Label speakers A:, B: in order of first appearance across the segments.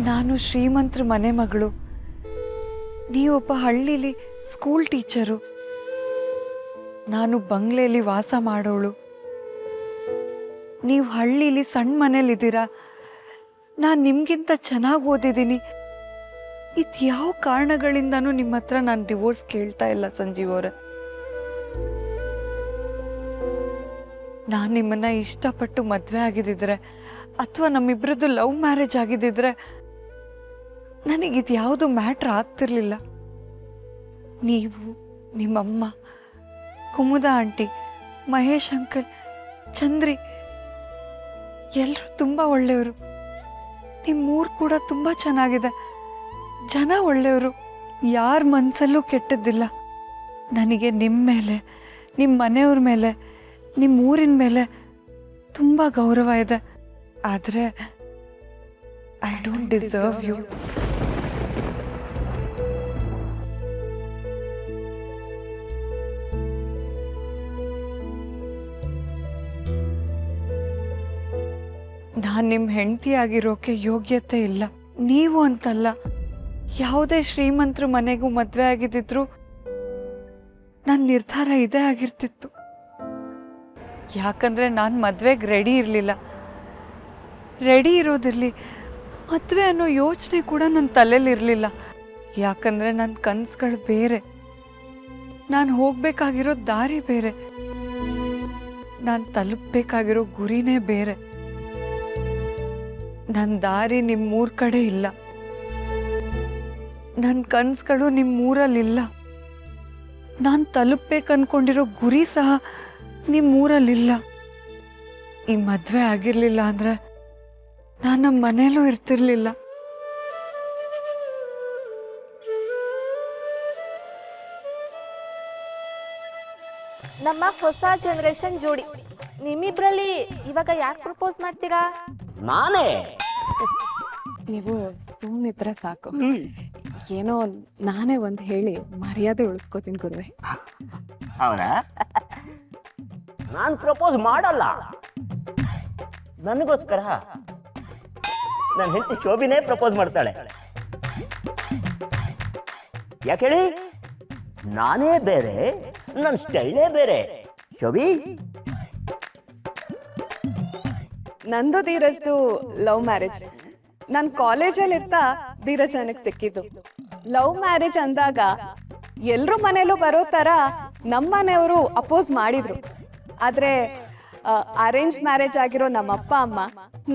A: ನಾನು ಶ್ರೀಮಂತರ ಮನೆ ಮಗಳು, ನೀವೊಬ್ಬ ಹಳ್ಳಿಲಿ ಸ್ಕೂಲ್ ಟೀಚರು, ನಾನು ಬಂಗ್ಲೆಯಲ್ಲಿ ವಾಸ ಮಾಡೋಳು. ನೀವು ಹಳ್ಳಿಲಿ ಸಣ್ಣ ಮನೇಲಿದ್ದೀರಾ, ನಾನು ನಿಮಗಿಂತ ಚೆನ್ನಾಗಿ ಓದಿದ್ದೀನಿ. ಇದು ಯಾವ ಕಾರಣಗಳಿಂದನೂ ನಿಮ್ಮ ಹತ್ರ ನಾನು ಡಿವೋರ್ಸ್ ಕೇಳ್ತಾ ಇಲ್ಲ ಸಂಜೀವ್ ಅವರೇ. ನಾನು ನಿಮ್ಮನ್ನ ಇಷ್ಟಪಟ್ಟು ಮದುವೆ ಆಗಿದ್ದಿದ್ರೆ ಅಥವಾ ನಮ್ಮಿಬ್ಬರದ್ದು ಲವ್ ಮ್ಯಾರೇಜ್ ಆಗಿದ್ದಿದ್ರೆ ನನಗಿದು ಯಾವುದು ಮ್ಯಾಟ್ರ್ ಆಗ್ತಿರ್ಲಿಲ್ಲ. ನೀವು, ನಿಮ್ಮಮ್ಮ, ಕುಮುದ ಆಂಟಿ, ಮಹೇಶ್ ಅಂಕಲ್, ಚಂದ್ರಿ ಎಲ್ಲರೂ ತುಂಬ ಒಳ್ಳೆಯವರು. ನಿಮ್ಮೂರು ಕೂಡ ತುಂಬ ಚೆನ್ನಾಗಿದೆ, ಜನ ಒಳ್ಳೆಯವರು, ಯಾರ ಮನಸ್ಸಲ್ಲೂ ಕೆಟ್ಟದ್ದಿಲ್ಲ. ನನಗೆ ನಿಮ್ಮ ಮೇಲೆ, ನಿಮ್ಮ ಮನೆಯವ್ರ ಮೇಲೆ, ನಿಮ್ಮ ಊರಿನ ಮೇಲೆ ತುಂಬ ಗೌರವ ಇದೆ. ಆದರೆ ಐ ಡೋಂಟ್ ಡಿಸರ್ವ್ ಯು. ನಾನು ನಿಮ್ಮ ಹೆಂಡತಿಯಾಗಿರೋಕೆ ಯೋಗ್ಯತೆ ಇಲ್ಲ. ನೀವು ಅಂತಲ್ಲ, ಯಾವುದೇ ಶ್ರೀಮಂತರ ಮನೆಗೂ ಮದುವೆ ಆಗಿದ್ದಿದ್ರು ನನ್ನ ನಿರ್ಧಾರ ಇದೇ ಆಗಿರ್ತಿತ್ತು. ಯಾಕಂದರೆ ನಾನು ಮದುವೆಗೆ ರೆಡಿ ಇರಲಿಲ್ಲ. ರೆಡಿ ಇರೋದಿರಲಿ, ಮದುವೆ ಅನ್ನೋ ಯೋಚನೆ ಕೂಡ ನನ್ನ ತಲೆಯಲ್ಲಿರಲಿಲ್ಲ. ಯಾಕಂದರೆ ನನ್ನ ಕನಸುಗಳು ಬೇರೆ, ನಾನು ಹೋಗಬೇಕಾಗಿರೋ ದಾರಿ ಬೇರೆ, ನಾನು ತಲುಪಬೇಕಾಗಿರೋ ಗುರಿನೇ ಬೇರೆ. ನನ್ನ ದಾರಿ ನಿಮ್ಮೂರ ಕಡೆ ಇಲ್ಲ, ನನ್ನ ಕನಸುಗಳು ನಿಮ್ಮೂರಲ್ಲಿಲ್ಲ, ನಾನು ತಲುಪಬೇಕನ್ಕೊಂಡಿರೋ ಗುರಿ ಸಹ ನಿಮ್ಮೂರಲ್ಲಿಲ್ಲ. ಈ ಮದುವೆ ಆಗಿರಲಿಲ್ಲ ಅಂದರೆ ನಾನು ನಮ್ಮ ಮನೇಲೂ ಇರ್ತಿರ್ಲಿಲ್ಲ.
B: ನಮ್ಮ ಹೊಸ ಜನರೇಷನ್ ಜೋಡಿ ನಿಮ್ಮಿಬ್ರಲ್ಲಿ ಇವಾಗ ಯಾಕೆ ಪ್ರಪೋಸ್ ಮಾಡ್ತೀರಾ?
C: ನಾನೇ?
D: ನೀವು ಸುಮ್ಮನಿದ್ರೆ ಸಾಕು. ಏನೋ ನಾನೇ ಒಂದು ಹೇಳಿ ಮರ್ಯಾದೆ ಉಳಿಸ್ಕೋತೀನಿ ಗುರುವೆ.
C: ಹೌದಾ? ನಾನು ಪ್ರಪೋಸ್ ಮಾಡಲ್ಲ. ನನಗೋಸ್ಕರ ನನ್ನ ಹೆಂಡತಿ ಶೋಭಿನೇ ಪ್ರಪೋಸ್ ಮಾಡ್ತಾಳೆ. ಯಾಕೆ ಹೇಳಿ? ನಾನೇ ಬೇರೆ, ನನ್ನ ಸ್ಟೈಲೇ ಬೇರೆ. ಶೋಭಿ,
D: ನಂದು ಧೀರಜ್ದು ಲವ್ ಮ್ಯಾರೇಜ್. ನಾನು ಕಾಲೇಜಲ್ಲಿ ಇರ್ತಾ ಧೀರಜ್ ನನಗೆ ಸಿಕ್ಕಿದ್ದು. ಲವ್ ಮ್ಯಾರೇಜ್ ಅಂದಾಗ ಎಲ್ರ ಮನೇಲೂ ಬರೋ ಥರ ನಮ್ಮ ಮನೆಯವರು ಅಪೋಸ್ ಮಾಡಿದ್ರು. ಆದರೆ ಅರೇಂಜ್ ಮ್ಯಾರೇಜ್ ಆಗಿರೋ ನಮ್ಮ ಅಪ್ಪ ಅಮ್ಮ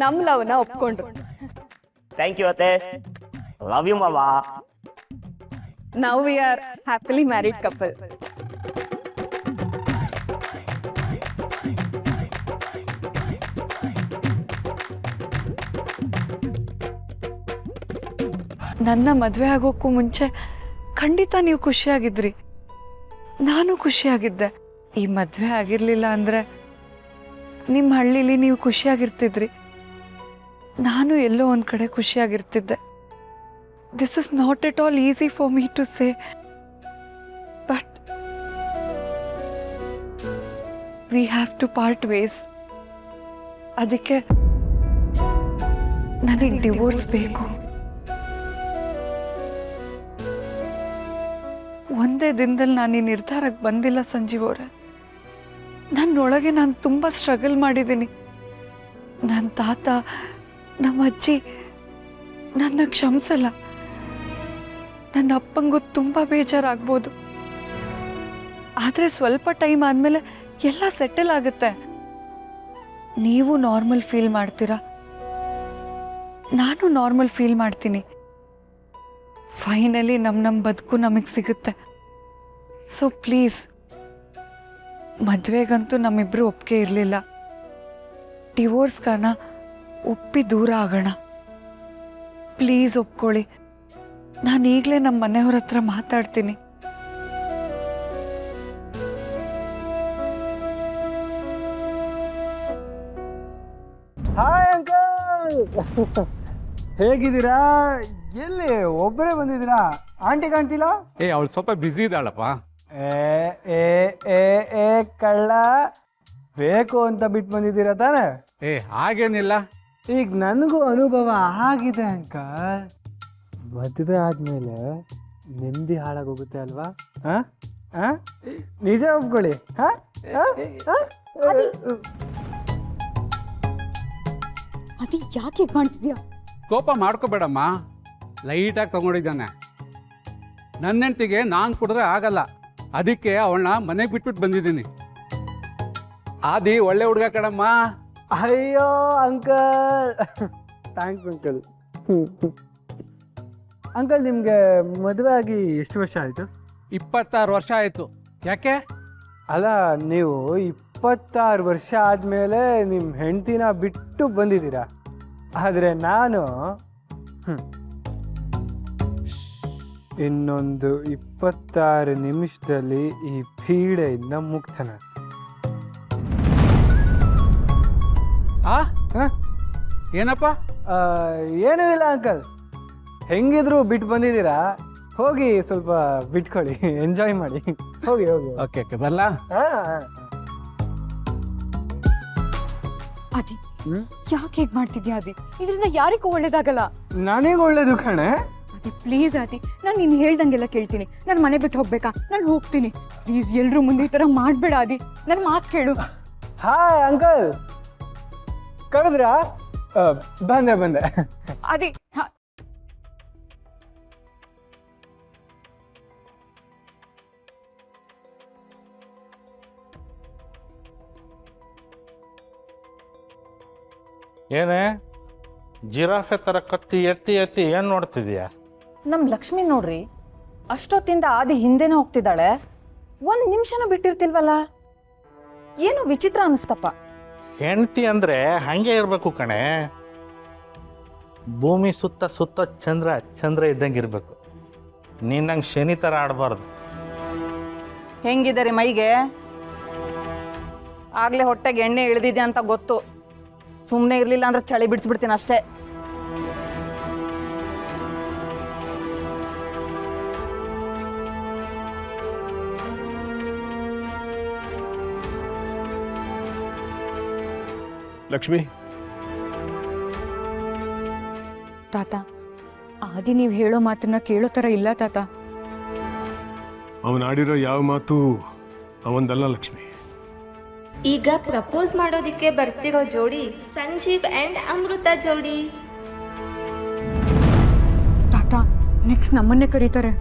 D: ನಮ್ಮ ಲವ್ನ ಒಪ್ಕೊಂಡ್ರು.
C: ಥ್ಯಾಂಕ್ ಯು ಅತ್ತೆ. ಲವ್ ಯು ಮಾವ.
D: Now we are happily married couple.
A: ನನ್ನ ಮದುವೆ ಆಗೋಕ್ಕೂ ಮುಂಚೆ ಖಂಡಿತ ನೀವು ಖುಷಿಯಾಗಿದ್ರಿ, ನಾನು ಖುಷಿಯಾಗಿದ್ದೆ. ಈ ಮದುವೆ ಆಗಿರಲಿಲ್ಲ ಅಂದರೆ ನಿಮ್ಮ ಹಳ್ಳಿಲಿ ನೀವು ಖುಷಿಯಾಗಿರ್ತಿದ್ರಿ, ನಾನು ಎಲ್ಲೋ ಒಂದು ಕಡೆ ಖುಷಿಯಾಗಿರ್ತಿದ್ದೆ. This is not at all easy for me to say, but we have to part ways. ಅದಕ್ಕೆ ನನಗೆ ಡಿವೋರ್ಸ್ ಬೇಕು. ಒಂದೇ ದಿನದಲ್ಲಿ ನಾನು ಈ ನಿರ್ಧಾರಕ್ಕೆ ಬಂದಿಲ್ಲ ಸಂಜೀವ್ ಅವರೇ. ನನ್ನೊಳಗೆ ನಾನು ತುಂಬ ಸ್ಟ್ರಗಲ್ ಮಾಡಿದ್ದೀನಿ. ನನ್ನ ತಾತ, ನಮ್ಮ ಅಜ್ಜಿ ನನ್ನ ಕ್ಷಮಿಸಲ್ಲ. ನನ್ನ ಅಪ್ಪಂಗೂ ತುಂಬ ಬೇಜಾರಾಗ್ಬೋದು. ಆದರೆ ಸ್ವಲ್ಪ ಟೈಮ್ ಆದಮೇಲೆ ಎಲ್ಲ ಸೆಟಲ್ ಆಗುತ್ತೆ. ನೀವು ನಾರ್ಮಲ್ ಫೀಲ್ ಮಾಡ್ತೀರಾ, ನಾನು ನಾರ್ಮಲ್ ಫೀಲ್ ಮಾಡ್ತೀನಿ. ಫೈನಲಿ ನಮ್ಮ ಬದುಕು ನಮಗೆ ಸಿಗುತ್ತೆ. ಸೊ ಪ್ಲೀಸ್, ಮದುವೆಗಂತೂ ನಮ್ಮಿಬ್ಬರು ಒಪ್ಪಿಗೆ ಇರಲಿಲ್ಲ. ಡಿವೋರ್ಸ್ಗಾನ ಒಪ್ಪಿ ದೂರ ಆಗೋಣ. ಪ್ಲೀಸ್ ಒಪ್ಕೊಳ್ಳಿ. ನಾನು ಈಗಲೇ ನಮ್ಮ ಮನೆಯವ್ರ ಹತ್ರ ಮಾತಾಡ್ತೀನಿ.
E: ಹಾಯ್ ಅಂಕಲ್, ಹೇಗಿದ್ದೀರಾ? ಎಲ್ಲಿ ಒಬ್ಬರೇ ಬಂದಿದ್ದೀರಾ? ಆಂಟಿ ಕಾಣ್ತಿಲ್ಲ?
F: ಅವಳು ಸ್ವಲ್ಪ ಬ್ಯುಸಿ ಇದ್ದಾಳಪ್ಪ.
E: ಏ ಏ ಏ ಏ ಕಳ್ಳ, ಬೇಕು ಅಂತ ಬಿಟ್ಟು ಬಂದಿದ್ದೀರಾ ತಾನೆ?
F: ಹಾಗೇನಿಲ್ಲ,
E: ಈಗ ನನಗೂ ಅನುಭವ ಆಗಿದೆ ಅಂಕಲ್. ಮದುವೆ ಆದಮೇಲೆ ನೆಮ್ಮದಿ ಹಾಳಾಗೋಗುತ್ತೆ ಅಲ್ವಾ? ಹಾಂ ಹಾಂ ನಿಜ ಒಪ್ಕೊಳ್ಳಿ. ಹಾಂ
A: ಅದಿ ಯಾಕೆ ಹೀಗೆ ಮಾಡ್ತಿದ್ಯಾ?
F: ಕೋಪ ಮಾಡ್ಕೋಬೇಡಮ್ಮ, ಲೈಟಾಗಿ ತಗೊಂಡಿದ್ದಾನೆ. ನನ್ನ ಹೆಂಡ್ತಿಗೆ ನಾನು ಕುಡಿದ್ರೆ ಆಗಲ್ಲ, ಅದಕ್ಕೆ ಅವಳನ್ನ ಮನೆಗೆ ಬಿಟ್ಬಿಟ್ಟು ಬಂದಿದ್ದೀನಿ. ಆದಿ ಒಳ್ಳೆ ಹುಡುಗ ಕಣಮ್ಮ.
E: ಅಯ್ಯೋ ಅಂಕಲ್, ಥ್ಯಾಂಕ್ಸ್ ಅಂಕಲ್. ಅಂಕಲ್ ನಿಮಗೆ ಮದುವೆ ಆಗಿ ಎಷ್ಟು ವರ್ಷ ಆಯಿತು?
F: 26 ವರ್ಷ ಆಯಿತು. ಯಾಕೆ?
E: ಅಲ್ಲ, ನೀವು 26 ವರ್ಷ ಆದಮೇಲೆ ನಿಮ್ಮ ಹೆಂಡ್ತಿನ ಬಿಟ್ಟು ಬಂದಿದ್ದೀರಾ. ಆದರೆ ನಾನು ಇನ್ನೊಂದು 26 ನಿಮಿಷದಲ್ಲಿ ಈ ಪೀಡೆಯಿಂದ ಮುಕ್ತನ.
F: ಏನಪ್ಪ?
E: ಏನೂ ಇಲ್ಲ ಅಂಕಲ್, ಹೆಂಗಿದ್ರು ಬಿಟ್ಟು ಬಂದಿದ್ದೀರಾ, ಹೋಗಿ ಸ್ವಲ್ಪ ಬಿಟ್ಕೊಳ್ಳಿ, ಎಂಜಾಯ್ ಮಾಡಿ. ಹೋಗಿ ಹೋಗಿ.
F: ಓಕೆ ಓಕೆ, ಬರಲಾ?
A: ಅದಿ ಯಾಕೆ ಹೀಗೆ ಮಾಡ್ತಿದ್ಯಾ? ಅದಿ ಇದರಿಂದ ಯಾರಿಗೂ ಒಳ್ಳೇದಾಗಲ್ಲ.
E: ನನಗೆ ಒಳ್ಳೇದು ಕಣೆ.
A: ಅದಿ ಪ್ಲೀಸ್ ಅದಿ, ನಾನು ನೀನು ಹೇಳ್ದಂಗೆಲ್ಲ ಕೇಳ್ತೀನಿ. ನಾನು ಮನೆ ಬಿಟ್ಟು ಹೋಗ್ಬೇಕಾ? ನಾನು ಹೋಗ್ತೀನಿ. ಪ್ಲೀಸ್ ಎಲ್ರೂ ಮುಂದೆ ಈ ಥರ ಮಾಡಬೇಡ ಅದಿ, ನನ್ನ ಮಾತು ಕೇಳು.
E: ಹಾಯ್ ಅಂಕಲ್, ಕರೆದ್ರಾ? ಬಂದೆ ಬಂದೆ.
A: ಅದಿ
G: ಏನೇ ಜಿರಾಫೆ ಥರ ಕತ್ತಿ ಎತ್ತಿ ಎತ್ತಿ ಏನು ನೋಡ್ತಿದೀಯ?
H: ನಮ್ಮ ಲಕ್ಷ್ಮಿ ನೋಡ್ರಿ, ಅಷ್ಟೊತ್ತಿಂದ ಆದಿ ಹಿಂದೆನೇ ಹೋಗ್ತಿದ್ದಾಳೆ. ಒಂದು ನಿಮಿಷನೂ ಬಿಟ್ಟಿರ್ತಿಲ್ವಲ್ಲ, ಏನು ವಿಚಿತ್ರ ಅನಿಸ್ತಪ್ಪ.
G: ಹೆಂಡ್ತಿ ಅಂದರೆ ಹಾಗೆ ಇರಬೇಕು ಕಣೆ. ಭೂಮಿ ಸುತ್ತ ಸುತ್ತ ಚಂದ್ರ ಚಂದ್ರ ಇದ್ದಂಗೆ ಇರಬೇಕು. ನೀನಂಗೆ ಶನಿ ಥರ ಆಡಬಾರ್ದು.
H: ಹೆಂಗಿದ್ದಾರೆ ಮೈಗೆ? ಆಗಲೇ ಹೊಟ್ಟೆಗೆ ಎಣ್ಣೆ ಇಳಿದಿದೆ ಅಂತ ಗೊತ್ತು. ಸುಮ್ಮನೆ ಇರಲಿಲ್ಲ ಅಂದ್ರೆ ಚಳಿ ಬಿಡಿಸ್ಬಿಡ್ತೀನಿ ಅಷ್ಟೇ.
I: ಲಕ್ಷ್ಮಿ,
A: ತಾತ, ಆದಿ ನೀವು ಹೇಳೋ ಮಾತನ್ನ ಕೇಳೋ ಥರ ಇಲ್ಲ ತಾತ.
I: ಅವನಾಡಿರೋ ಯಾವ ಮಾತು ಅವಂದಲ್ಲ ಲಕ್ಷ್ಮಿ.
B: ಈಗ ಪ್ರಪೋಸ್ ಮಾಡೋದಿಕ್ಕೆ ಬರ್ತಿರೋ ಜೋಡಿ ಸಂಜೀವ್ ಅಂಡ್ ಅಮೃತ ಜೋಡಿ.
A: ತಾತ, ನೆಕ್ಸ್ಟ್ ನಮ್ಮನ್ನೇ ಕರೀತಾರೆ.